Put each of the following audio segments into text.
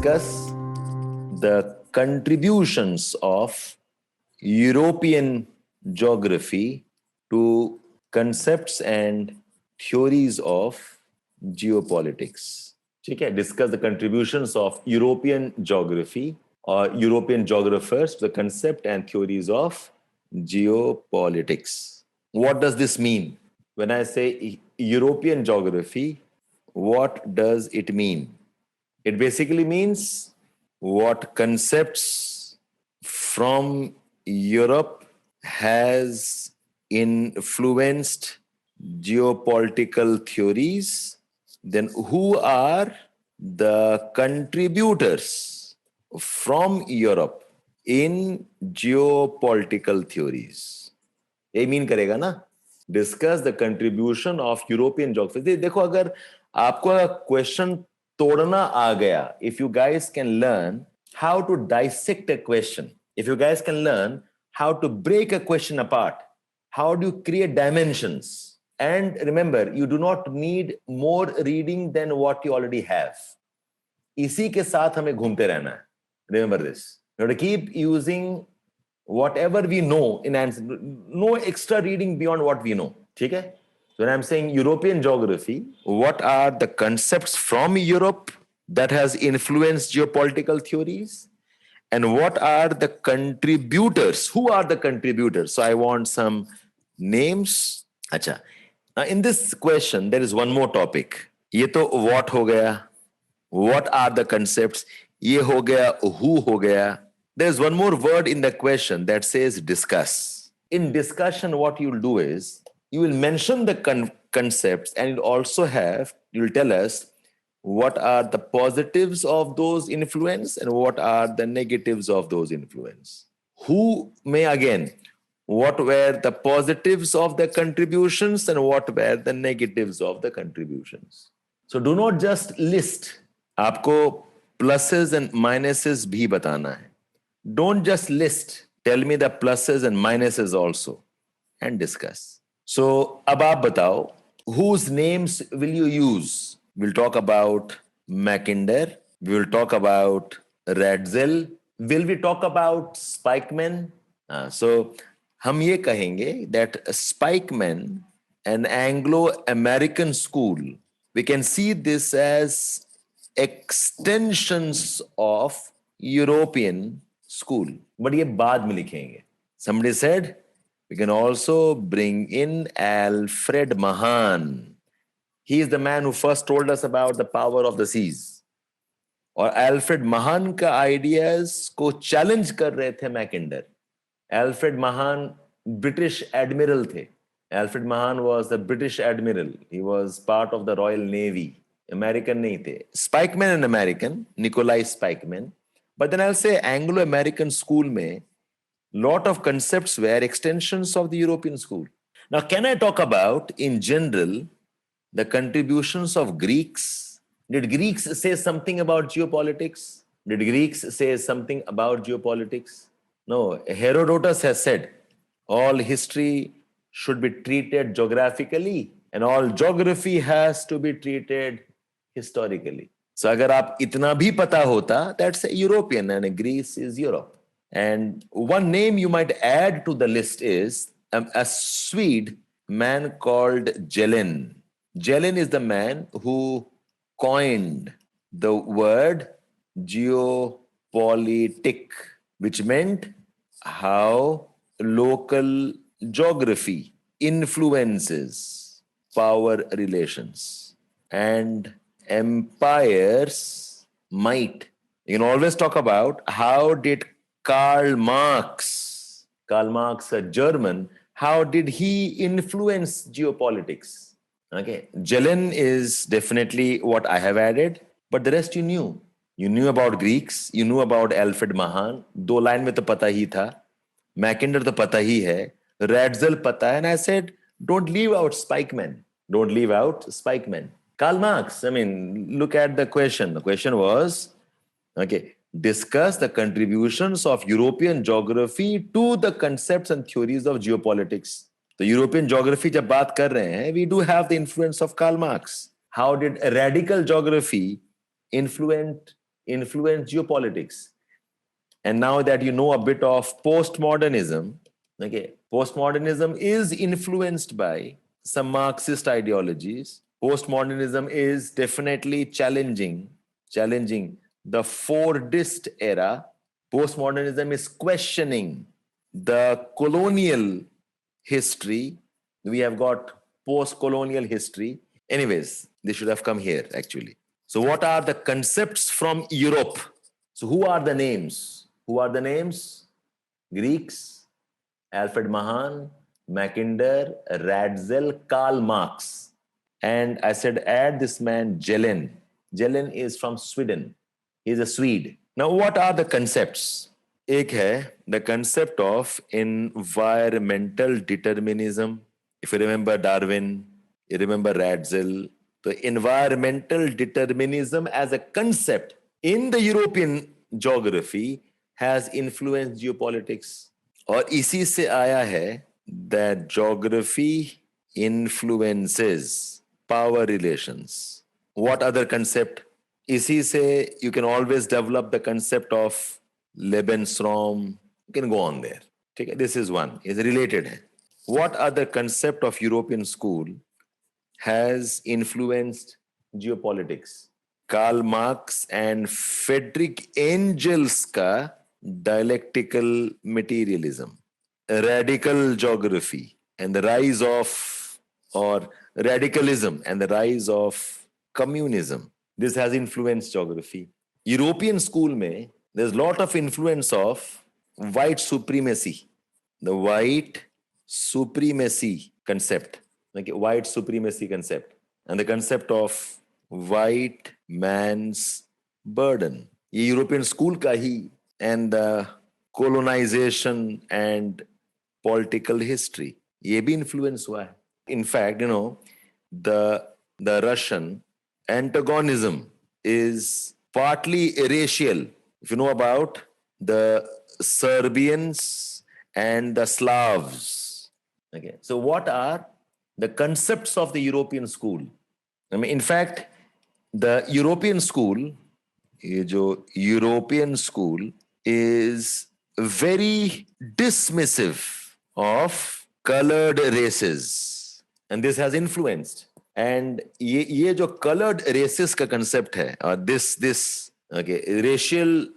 discuss the contributions of European geography to concepts and theories of geopolitics. ठीक है, discuss the contributions of European geography or European geographers to the concept and theories of geopolitics. What does this mean? When I say European geography, what does it mean? It basically means what concepts from Europe has influenced geopolitical theories, then who are the contributors from Europe in geopolitical theories. ये mean करेगा ना, discuss the contribution of European geography. देखो, अगर आपको question तोड़ना आ गया, if you guys can learn how to dissect a question, if you guys can learn how to break a question apart, how do you create dimensions, and remember, you do not need more reading than what you already have. इसी के साथ हमें घूमते रहना है. Remember this. You have to keep using whatever we know in answer. No extra reading beyond what we know. ठीक है? So when I'm saying European geography, what are the concepts from Europe that has influenced geopolitical theories? And what are the contributors? Who are the contributors? So I want some names. Acha. Now in this question, there is one more topic. ये तो what हो गया? What are the concepts? ये हो गया, who हो गया? There's one more word in the question that says discuss. In discussion, what you'll do is, you will mention the concepts and you'll tell us what are the positives of those influence and what are the negatives of those influence. Who may again, what were the positives of the contributions and what were the negatives of the contributions. So do not just list. आपको pluses and minuses भी बताना है. Don't just list. Tell me the pluses and minuses also and discuss. So, अब आप बताओ, whose names will you use? We'll talk about Mackinder. We will talk about Ratzel. Will we talk about Spikeman? So, हम ये कहेंगे that Spikeman, an Anglo-American school, we can see this as extensions of European school. But ये बाद में लिखेंगे. Somebody said, we can also bring in Alfred Mahan. He is the man who first told us about the power of the seas. और Alfred Mahan का ideas को challenge कर रहे थे Mackinder. Alfred Mahan British admiral थे. Alfred Mahan was the British admiral. He was part of the Royal Navy. American नहीं थे. Spikeman an American, Nikolai Spikeman. But then I'll say Anglo-American school में lot of concepts were extensions of the European school. Now, can I talk about, in general, the contributions of Greeks? Did Greeks say something about geopolitics? Did Greeks say something about geopolitics? No. Herodotus has said, all history should be treated geographically and all geography has to be treated historically. So, अगर आप इतना भी पता होता, that's a European and Greece is Europe. And one name you might add to the list is a Swede man called Jelen. Jelen is the man who coined the word geopolitic, which meant how local geography influences power relations and empires might. You can always talk about how did Karl Marx, a German, how did he influence geopolitics? Okay, Jelen is definitely what I have added, but the rest you knew. You knew about Greeks, you knew about Alfred Mahan, दो line में तो पता ही था, Mackinder तो पता ही है, Ratzel पता है, and I said, don't leave out Spikeman. Don't leave out Spikeman. Karl Marx, I mean, look at the question. The question was, okay, discuss the contributions of European geography to the concepts and theories of geopolitics. So European geography जब बात कर रहे हैं, we do have the influence of Karl Marx. How did radical geography influence influenced geopolitics. And now that you know a bit of postmodernism, okay, postmodernism is influenced by some Marxist ideologies. Postmodernism is definitely challenging the Fordist era. Postmodernism is questioning the colonial history. We have got post-colonial history. Anyways, they should have come here actually. So what are the concepts from Europe? So who are the names? Who are the names? Greeks, Alfred Mahan, Mackinder, Radzel, Karl Marx. And I said, add this man, Jelen. Jelen is from Sweden. He's a Swede. Now, what are the concepts? एक है the concept of environmental determinism. If you remember Darwin, you remember Radzel. The environmental determinism as a concept in the European geography has influenced geopolitics. और इसी से आया है that geography influences power relations. What other concept? इसी से you can always develop the concept of Lebensraum. You can go on there. Okay, this is one. Is related. What other concept of European school has influenced geopolitics? Karl Marx and Friedrich Engels का dialectical materialism, radical geography, and the rise of, or radicalism and the rise of communism. This has influenced geography. European school में there's a lot of influence of white supremacy, the white supremacy concept, like white supremacy concept, and the concept of white man's burden. ये European school का ही, and the colonization and political history, ये भी influence हुआ है. In fact, you know, the Russian antagonism is partly racial. If you know about the Serbians and the Slavs. Okay, so what are the concepts of the European school? I mean, in fact, the European school, ये जो European school is very dismissive of colored races, and this has influenced. And ये जो colored races का concept है, और this okay, racial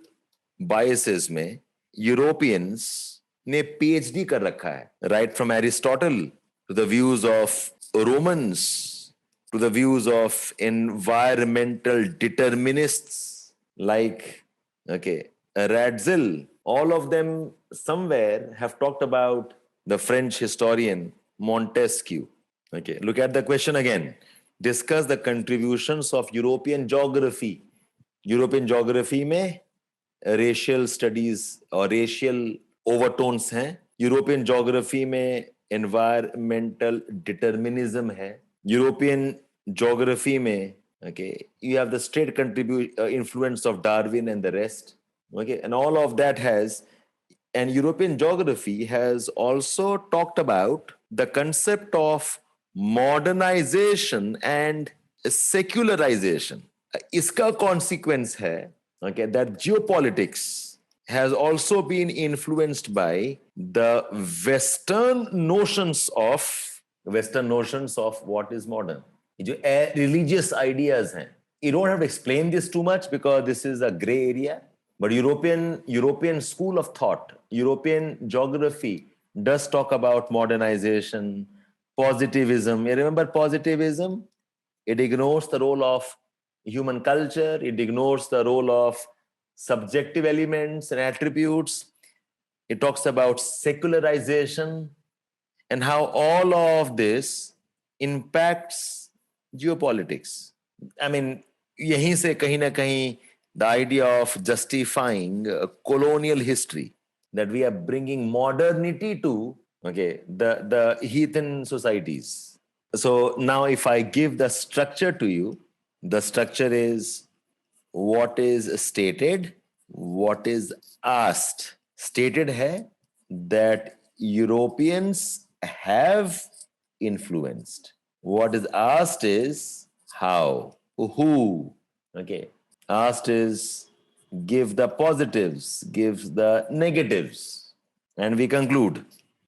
biases में Europeans ने PhD कर रखा है, right from Aristotle to the views of Romans to the views of environmental determinists like, okay, Radzel. All of them somewhere have talked about the French historian Montesquieu. Okay, look at the question again. Discuss the contributions of European geography. European geography में racial studies और racial overtones हैं. European geography में environmental determinism है. European geography में, okay, you have the straight influence of Darwin and the rest. Okay, and all of that has, and European geography has also talked about the concept of modernization and secularization. इसका consequence है, okay, that geopolitics has also been influenced by the Western notions of what is modern. जो religious ideas हैं. You don't have to explain this too much because this is a gray area. But European school of thought, European geography does talk about modernization, positivism. You remember positivism? It ignores the role of human culture. It ignores the role of subjective elements and attributes. It talks about secularization and how all of this impacts geopolitics. I mean, यहीं से कहीं ना कहीं the idea of justifying colonial history, that we are bringing modernity to, okay, the heathen societies. So now if I give the structure to you, the structure is what is stated, what is asked. Stated hai that Europeans have influenced. What is asked is how, who. Okay, asked is give the positives, give the negatives, and we conclude.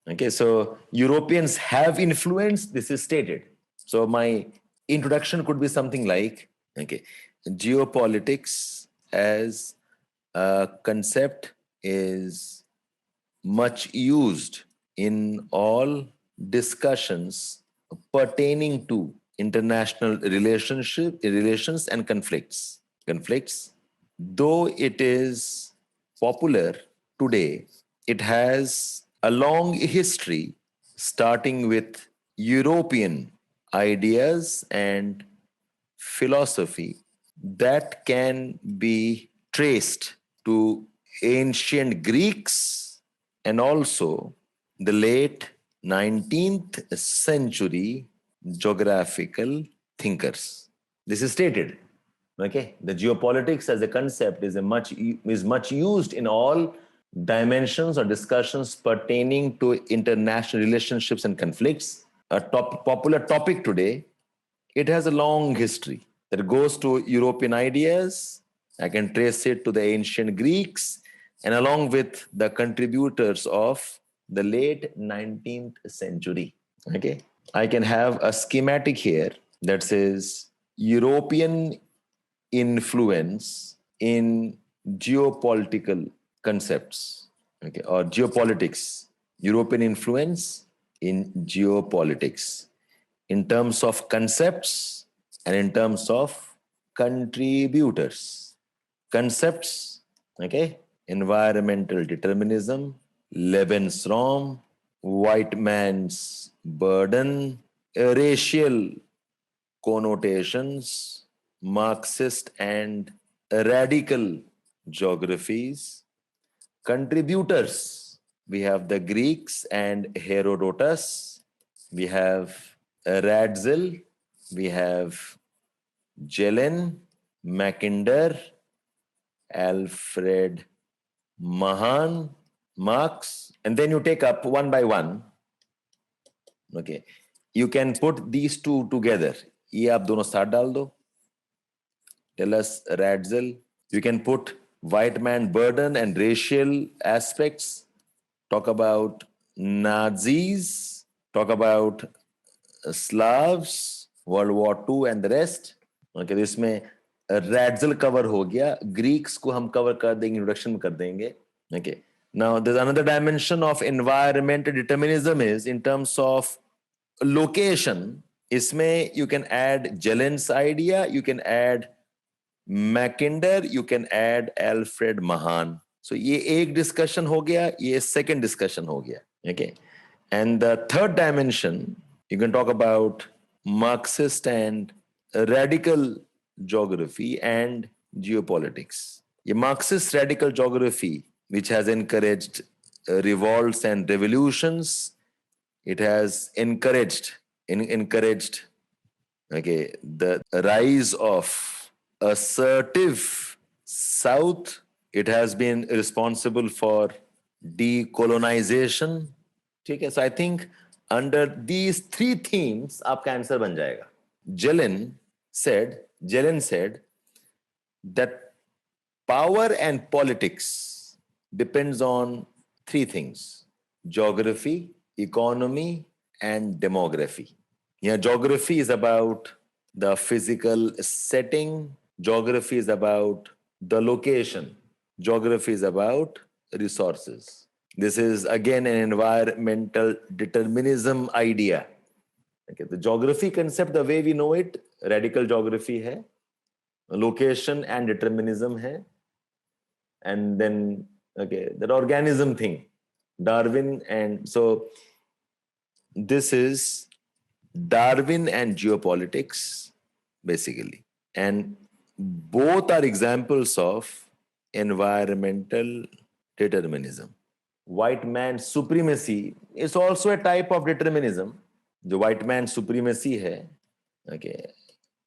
Okay, so Europeans have influence, this is stated. So my introduction could be something like, okay, geopolitics as a concept is much used in all discussions pertaining to international relations and conflicts. Though it is popular today, it has a long history starting with European ideas and philosophy that can be traced to ancient Greeks and also the late 19th century geographical thinkers. This is stated. Okay, the geopolitics as a concept is much used in all dimensions or discussions pertaining to international relationships and conflicts. A popular topic today. It has a long history that goes to European ideas. I can trace it to the ancient Greeks and along with the contributors of the late 19th century. Okay, I can have a schematic here that says European influence in geopolitical concepts, okay, or geopolitics, European influence in geopolitics in terms of concepts and in terms of contributors. Concepts, okay, environmental determinism, Lebensraum, white man's burden, racial connotations, Marxist and radical geographies. Contributors, we have the Greeks and Herodotus, we have Radzel, we have Jelen, Mackinder, Alfred Mahan, Marx, and then you take up one by one. Okay, you can put these two together. ये आप दोनों साथ डाल दो. Tell us Radzel. You can put white man burden and racial aspects. Talk about Nazis. Talk about Slavs, World War II and the rest. Okay, इसमें Radzel cover हो गया. Greeks को हम cover कर देंगे, introduction में कर देंगे. Okay. Now there's another dimension of environmental determinism is in terms of location. इसमें you can add Jelen's idea, you can add Mackinder, you can add Alfred Mahan. So ये एक discussion हो गया, ये second discussion हो गया. Okay. And the third dimension, you can talk about Marxist and radical geography and geopolitics. ये Marxist radical geography, which has encouraged revolts and revolutions, it has encouraged okay, the rise of assertive South. It has been responsible for decolonization. ठीक है, so I think under these three themes आपका answer बन जाएगा. Jelen said that power and politics depends on three things: geography, economy, and demography. Yeah, geography is about the physical setting. Geography is about the location. Geography is about resources. This is again an environmental determinism idea. Okay, the geography concept, the way we know it, radical geography hai, location and determinism hai, and then okay, that organism thing, Darwin, and so this is Darwin and geopolitics basically, and both are examples of environmental determinism. White man supremacy is also a type of determinism. The white man supremacy hai, okay,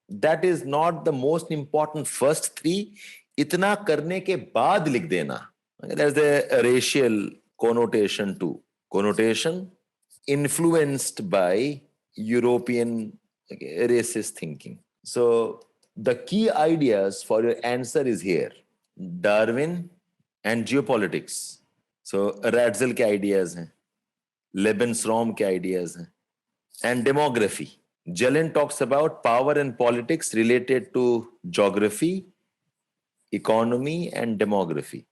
that is not the most important first three. Itna karne ke baad likh dena. Okay, there's a racial connotation too. Connotation influenced by European racist thinking. So the key ideas for your answer is here. Darwin and Geopolitics. So Ratzel के ideas हैं, Lebensraum के ideas हैं, and demography. Jelen talks about power and politics related to geography, economy, and demography.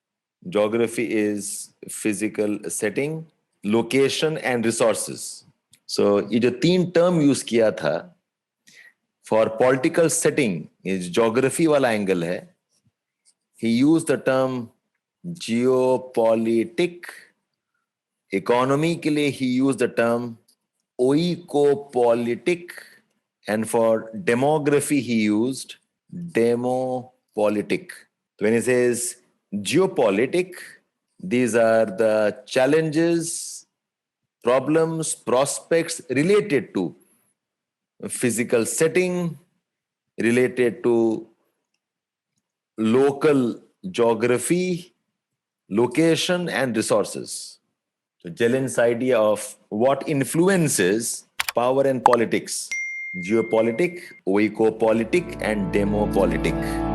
Geography is physical setting, location, and resources. So ये जो तीन term use किया था for political setting is geography वाला angle है. He used the term geopolitic. Economy के लिए he used the term oikopolitic, and for demography he used demopolitic. So when he says geopolitic, these are the challenges, problems, prospects related to physical setting, related to local geography, location, and resources. So Jelen's idea of what influences power and politics: geopolitic, oikopolitic, and demopolitic.